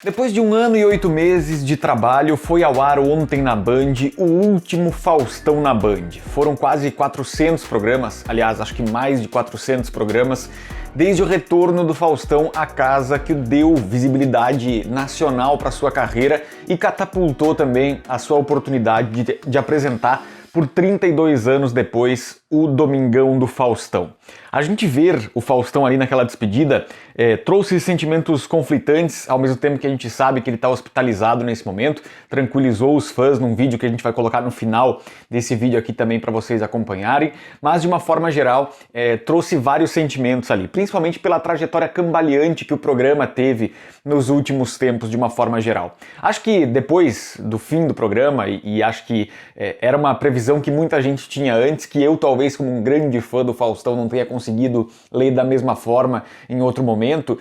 Depois de 1 ano e 8 meses de trabalho, foi ao ar ontem na Band o último Faustão na Band. Foram quase 400 programas, aliás, acho que mais de 400 programas, desde o retorno do Faustão à casa que deu visibilidade nacional para sua carreira e catapultou também a sua oportunidade de apresentar por 32 anos depois o Domingão do Faustão. A gente ver o Faustão ali naquela despedida trouxe sentimentos conflitantes, ao mesmo tempo que a gente sabe que ele está hospitalizado nesse momento, tranquilizou os fãs num vídeo que a gente vai colocar no final desse vídeo aqui também para vocês acompanharem, mas de uma forma geral trouxe vários sentimentos ali, principalmente pela trajetória cambaleante que o programa teve nos últimos tempos de uma forma geral. Acho que depois do fim do programa, e acho que era uma previsão que muita gente tinha antes, que eu talvez como um grande fã do Faustão não tenha conseguido ler da mesma forma em outro momento,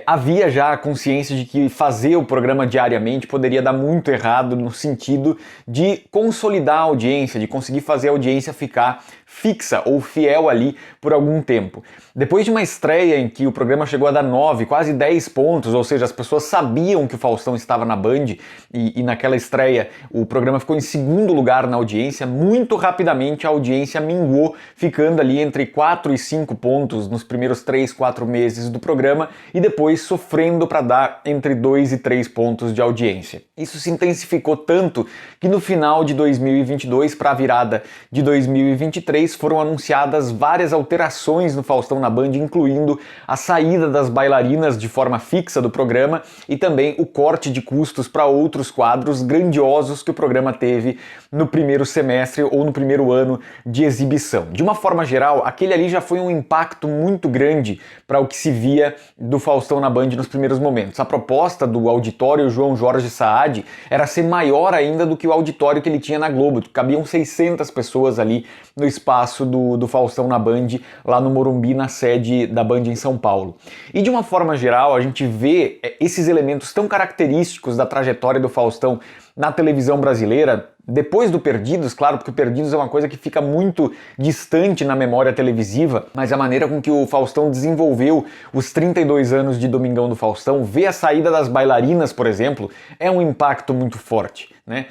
havia já a consciência de que fazer o programa diariamente poderia dar muito errado no sentido de consolidar a audiência, de conseguir fazer a audiência ficar fixa ou fiel ali por algum tempo. Depois de uma estreia em que o programa chegou a dar 9, quase 10 pontos, ou seja, as pessoas sabiam que o Faustão estava na Band e naquela estreia o programa ficou em segundo lugar na audiência, muito rapidamente a audiência minguou, ficando ali entre 4 e 5 pontos nos primeiros 3, 4 meses do programa e depois sofrendo para dar entre 2 e 3 pontos de audiência. Isso se intensificou tanto que no final de 2022 para a virada de 2023 foram anunciadas várias alterações no Faustão na Band, incluindo a saída das bailarinas de forma fixa do programa e também o corte de custos para outros quadros grandiosos que o programa teve no primeiro semestre ou no primeiro ano de exibição. De uma forma geral, aquele ali já foi um impacto muito grande para o que se via do Faustão na Band nos primeiros momentos. A proposta do auditório João Jorge Saad era ser maior ainda do que o auditório que ele tinha na Globo. Cabiam 600 pessoas ali no espaço do Faustão na Band, lá no Morumbi, na sede da Band em São Paulo. E de uma forma geral, a gente vê esses elementos tão característicos da trajetória do Faustão na televisão brasileira, depois do Perdidos, claro, porque o Perdidos é uma coisa que fica muito distante na memória televisiva, mas a maneira com que o Faustão desenvolveu os 32 anos de Domingão do Faustão, ver a saída das bailarinas, por exemplo, é um impacto muito forte, né?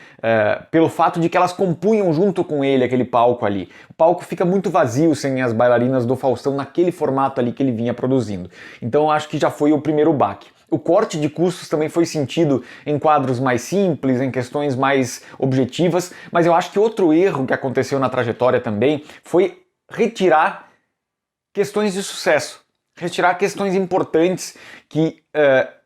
Pelo fato de que elas compunham junto com ele aquele palco ali. O palco fica muito vazio sem as bailarinas do Faustão naquele formato ali que ele vinha produzindo. Então eu acho que já foi o primeiro baque. O corte de custos também foi sentido em quadros mais simples, em questões mais objetivas, mas eu acho que outro erro que aconteceu na trajetória também foi retirar questões de sucesso, retirar questões importantes que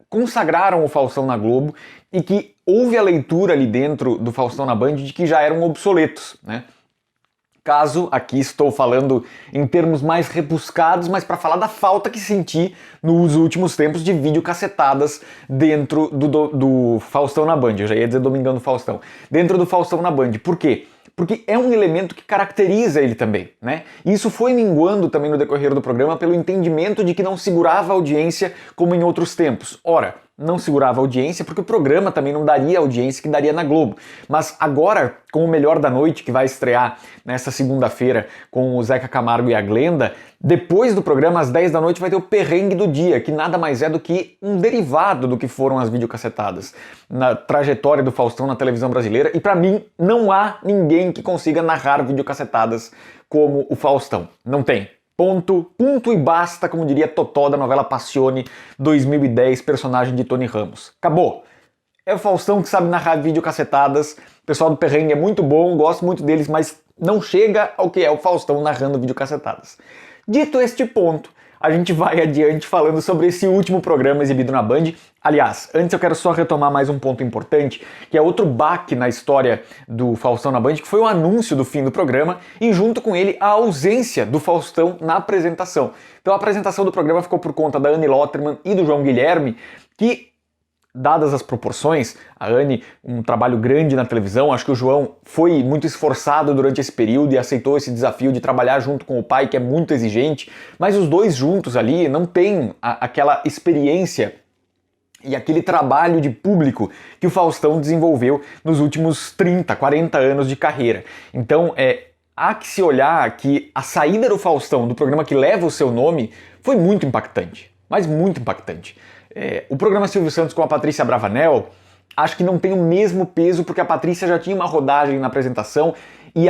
consagraram o Faustão na Globo e que houve a leitura ali dentro do Faustão na Band de que já eram obsoletos, né? Caso, aqui estou falando em termos mais rebuscados, mas para falar da falta que senti nos últimos tempos de videocassetadas dentro do Faustão na Band. Eu já ia dizer Domingão do Faustão. Dentro do Faustão na Band. Por quê? Porque é um elemento que caracteriza ele também, né? E isso foi minguando também no decorrer do programa pelo entendimento de que não segurava a audiência como em outros tempos. Ora, não segurava a audiência porque o programa também não daria a audiência que daria na Globo. Mas agora, com o Melhor da Noite, que vai estrear nesta segunda-feira com o Zeca Camargo e a Glenda, depois do programa, às 10 da noite, vai ter o Perrengue do Dia, que nada mais é do que um derivado do que foram as videocassetadas na trajetória do Faustão na televisão brasileira. E pra mim, não há ninguém que consiga narrar videocassetadas como o Faustão. Não tem. Ponto e basta, como diria Totó da novela Passione 2010, personagem de Tony Ramos. Acabou. É o Faustão que sabe narrar videocassetadas, o pessoal do Perrengue é muito bom, gosto muito deles, mas não chega ao que é o Faustão narrando videocassetadas. Dito este ponto, a gente vai adiante falando sobre esse último programa exibido na Band. Aliás, antes eu quero só retomar mais um ponto importante, que é outro baque na história do Faustão na Band, que foi o anúncio do fim do programa e junto com ele a ausência do Faustão na apresentação. Então a apresentação do programa ficou por conta da Anne Lotterman e do João Guilherme, que, dadas as proporções, a Anne, um trabalho grande na televisão, acho que o João foi muito esforçado durante esse período e aceitou esse desafio de trabalhar junto com o pai, que é muito exigente, mas os dois juntos ali não têm aquela experiência e aquele trabalho de público que o Faustão desenvolveu nos últimos 30, 40 anos de carreira. Então, há que se olhar que a saída do Faustão, do programa que leva o seu nome, foi muito impactante, mas muito impactante. O programa Silvio Santos com a Patrícia Bravanel, acho que não tem o mesmo peso, porque a Patrícia já tinha uma rodagem na apresentação e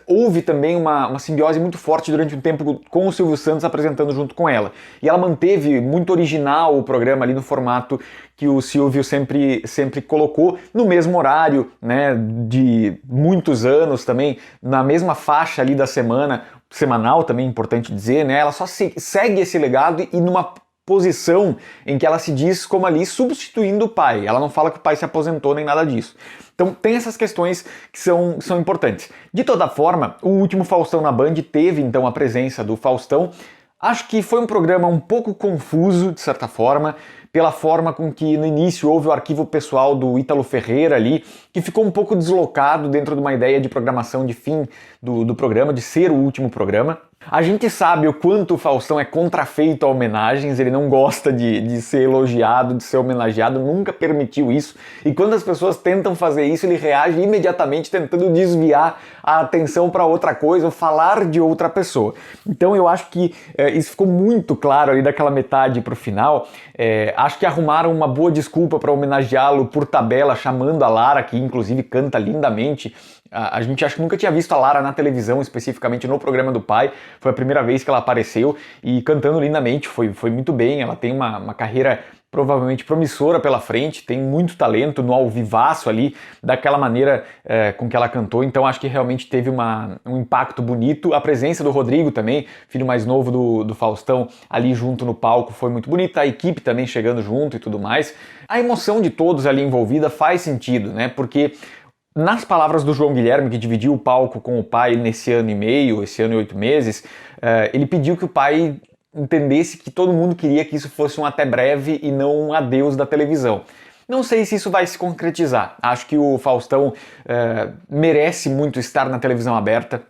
houve também uma simbiose muito forte durante um tempo com o Silvio Santos apresentando junto com ela. E ela manteve muito original o programa ali no formato que o Silvio sempre colocou, no mesmo horário, né, de muitos anos também, na mesma faixa ali da semanal também, importante dizer, né, ela só segue esse legado e numa posição em que ela se diz como ali substituindo o pai. Ela não fala que o pai se aposentou nem nada disso. Então tem essas questões que são importantes. De toda forma, o último Faustão na Band teve então a presença do Faustão. Acho que foi um programa um pouco confuso, de certa forma, pela forma com que no início houve o arquivo pessoal do Ítalo Ferreira ali, que ficou um pouco deslocado dentro de uma ideia de programação de fim do programa, de ser o último programa. A gente sabe o quanto o Faustão é contrafeito a homenagens, ele não gosta de ser elogiado, de ser homenageado, nunca permitiu isso. E quando as pessoas tentam fazer isso, ele reage imediatamente tentando desviar a atenção para outra coisa ou falar de outra pessoa. Então eu acho que isso ficou muito claro ali daquela metade para o final. Acho que arrumaram uma boa desculpa para homenageá-lo por tabela, chamando a Lara, que inclusive canta lindamente. A gente acho que nunca tinha visto a Lara na televisão, especificamente no programa do pai. Foi a primeira vez que ela apareceu e cantando lindamente, foi muito bem. Ela tem uma carreira provavelmente promissora pela frente, tem muito talento no ao vivaço ali, daquela maneira com que ela cantou. Então acho que realmente teve um impacto bonito. A presença do Rodrigo também, filho mais novo do Faustão, ali junto no palco foi muito bonita. A equipe também chegando junto e tudo mais. A emoção de todos ali envolvida faz sentido, né? Porque nas palavras do João Guilherme, que dividiu o palco com o pai nesse ano e meio, esse ano e 8 meses, ele pediu que o pai entendesse que todo mundo queria que isso fosse um até breve e não um adeus da televisão. Não sei se isso vai se concretizar. Acho que o Faustão merece muito estar na televisão aberta,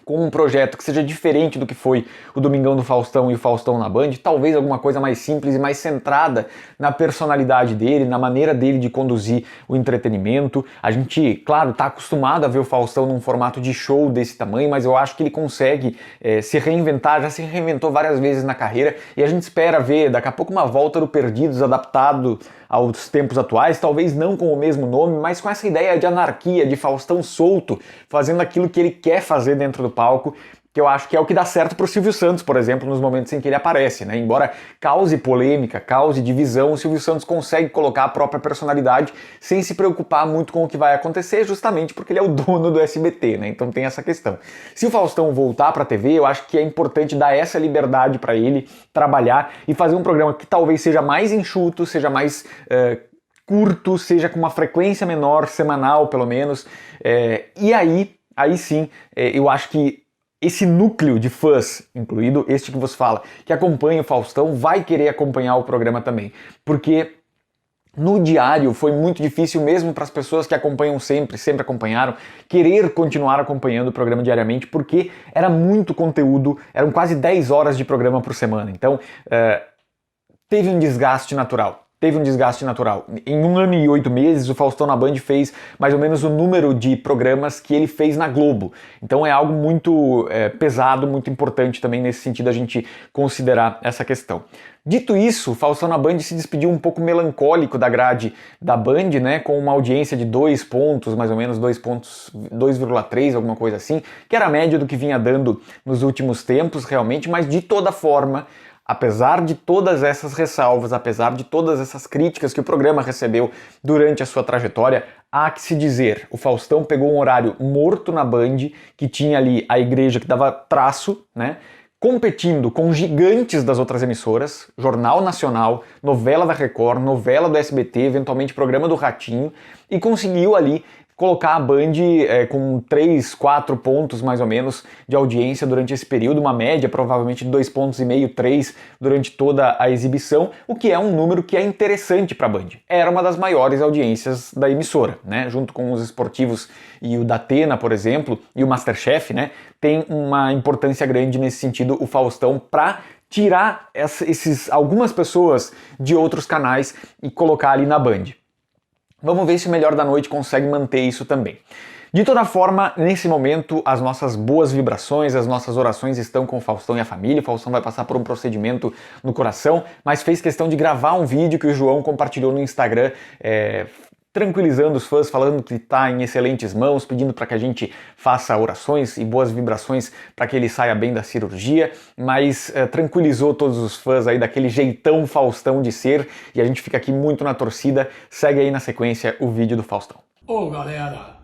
com um projeto que seja diferente do que foi o Domingão do Faustão e o Faustão na Band, talvez alguma coisa mais simples e mais centrada na personalidade dele, na maneira dele de conduzir o entretenimento. A gente, claro, está acostumado a ver o Faustão num formato de show desse tamanho, mas eu acho que ele consegue se reinventar, já se reinventou várias vezes na carreira, e a gente espera ver daqui a pouco uma volta do Perdidos adaptado aos tempos atuais, talvez não com o mesmo nome, mas com essa ideia de anarquia, de Faustão solto, fazendo aquilo que ele quer fazer dentro do palco, que eu acho que é o que dá certo pro Silvio Santos, por exemplo, nos momentos em que ele aparece, né? Embora cause polêmica, cause divisão, o Silvio Santos consegue colocar a própria personalidade sem se preocupar muito com o que vai acontecer, justamente porque ele é o dono do SBT, né? Então tem essa questão. Se o Faustão voltar pra TV, eu acho que é importante dar essa liberdade para ele trabalhar e fazer um programa que talvez seja mais enxuto, seja mais curto, seja com uma frequência menor, semanal pelo menos, e aí sim, eu acho que esse núcleo de fãs, incluído este que vos fala, que acompanha o Faustão, vai querer acompanhar o programa também. Porque no diário foi muito difícil mesmo para as pessoas que acompanham sempre acompanharam, querer continuar acompanhando o programa diariamente, porque era muito conteúdo, eram quase 10 horas de programa por semana. Então, teve um desgaste natural. Em 1 ano e 8 meses, o Faustão na Band fez mais ou menos o número de programas que ele fez na Globo. Então é algo muito pesado, muito importante também nesse sentido a gente considerar essa questão. Dito isso, o Faustão na Band se despediu um pouco melancólico da grade da Band, né, com uma audiência de 2 pontos, mais ou menos 2,3, alguma coisa assim, que era a média do que vinha dando nos últimos tempos realmente, mas de toda forma, apesar de todas essas ressalvas, apesar de todas essas críticas que o programa recebeu durante a sua trajetória, há que se dizer, o Faustão pegou um horário morto na Band, que tinha ali a igreja que dava traço, né, competindo com gigantes das outras emissoras, Jornal Nacional, novela da Record, novela do SBT, eventualmente programa do Ratinho, e conseguiu ali colocar a Band com 3, 4 pontos mais ou menos de audiência durante esse período, uma média provavelmente de 2,5 pontos, 3 durante toda a exibição, o que é um número que é interessante para a Band. Era uma das maiores audiências da emissora, né? Junto com os esportivos e o Datena, por exemplo, e o Masterchef, né? Tem uma importância grande nesse sentido o Faustão para tirar algumas pessoas de outros canais e colocar ali na Band. Vamos ver se o Melhor da Noite consegue manter isso também. De toda forma, nesse momento, as nossas boas vibrações, as nossas orações estão com o Faustão e a família. O Faustão vai passar por um procedimento no coração, mas fez questão de gravar um vídeo que o João compartilhou no Instagram, tranquilizando os fãs, falando que está em excelentes mãos, pedindo para que a gente faça orações e boas vibrações para que ele saia bem da cirurgia, mas tranquilizou todos os fãs aí daquele jeitão Faustão de ser, e a gente fica aqui muito na torcida. Segue aí na sequência o vídeo do Faustão. Ô galera,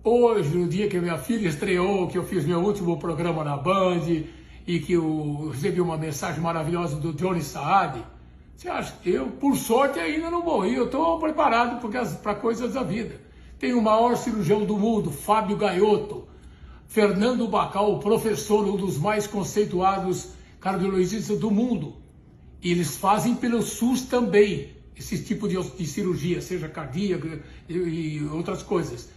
hoje, no dia que minha filha estreou, que eu fiz meu último programa na Band e que eu recebi uma mensagem maravilhosa do Johnny Saad, você acha que eu, por sorte, ainda não morri, eu estou preparado para coisas da vida. Tem o maior cirurgião do mundo, Fábio Gaiotto, Fernando Bacal, o professor, um dos mais conceituados cardiologistas do mundo. E eles fazem pelo SUS também, esse tipo de cirurgia, seja cardíaca e outras coisas.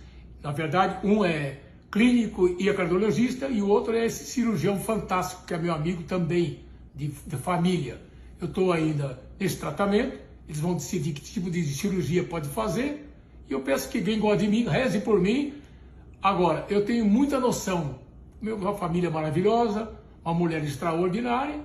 Na verdade, um é clínico e é cardiologista, e o outro é esse cirurgião fantástico, que é meu amigo também, de família. Eu estou ainda nesse tratamento, eles vão decidir que tipo de cirurgia pode fazer, e eu peço que quem gosta de mim, reze por mim. Agora, eu tenho muita noção, uma família maravilhosa, uma mulher extraordinária,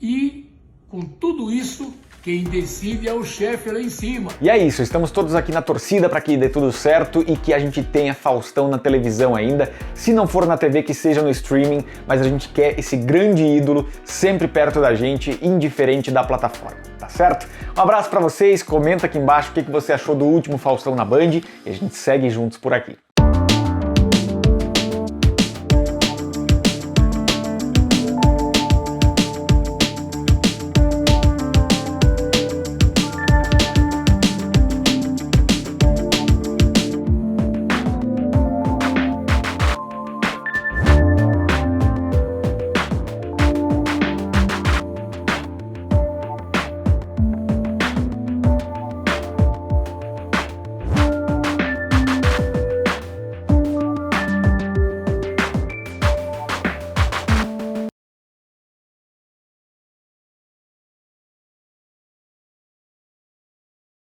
e com tudo isso, quem decide é o chefe lá em cima. E é isso, estamos todos aqui na torcida para que dê tudo certo e que a gente tenha Faustão na televisão ainda. Se não for na TV, que seja no streaming, mas a gente quer esse grande ídolo sempre perto da gente, indiferente da plataforma, tá certo? Um abraço para vocês, comenta aqui embaixo o que você achou do último Faustão na Band e a gente segue juntos por aqui.